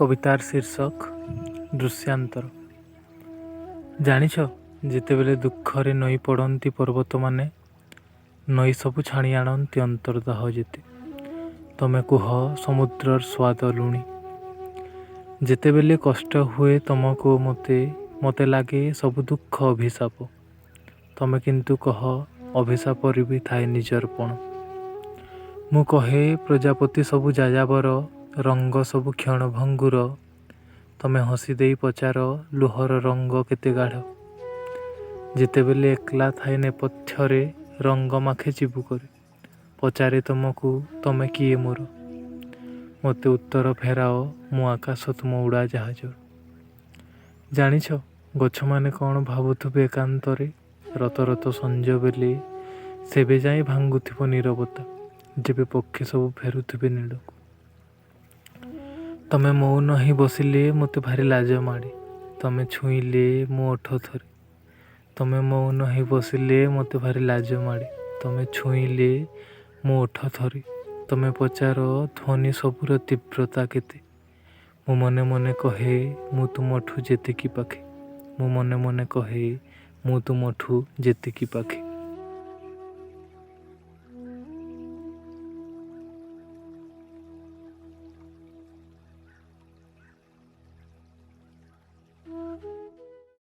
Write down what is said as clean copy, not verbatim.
कवितार शीर्षक दृश्यांतर। जानिछ जेतेबेले दुखरे नई पड़ती पर्वत माने नई सबु छाणी आणती अंतर्दाह जेते तमे कुह समुद्रर स्वाद लुणी। जेतेबेले कष्ट हुए तुमको मते मते लागे सबु दुख अभिशाप तमे किंतु कह अभिशाप भी थाए निजरपण। मु कहे प्रजापति सबु जाजाबर रंग सबु क्षणभंगुर तमे हसी दे पचार लुहर रंग केते गाढ़। जेतेबेले एकला थाए नेपथ्यरे रंग माखे चिबुकरे पचारे तुमको तमे किए मोर। मते उत्तर फेराओ मु आकाश तुम उड़ा जहाज। जानिछ गछ माने कौन भावुथुबे एकांतरे रत रत संज बेले सेबे जाए भांगुथिब नीरवता जेबे पक्षी सब फेरुथिबे नीड़को। तमे मौन ही बसिले मते भारी लाज माड़े तमे छुईले मो ओठ थरे। तमे मौन ही बसिले मते भारी लाज माड़े तमे छुईले मो ओठ थरे। तमे पचार ध्वनि सबुर तीव्रता केते मु मने मने कहे मु तुमठु जेतिकी पाखे। मु मने मने कहे मु तुमठु जेतिकी पाखे।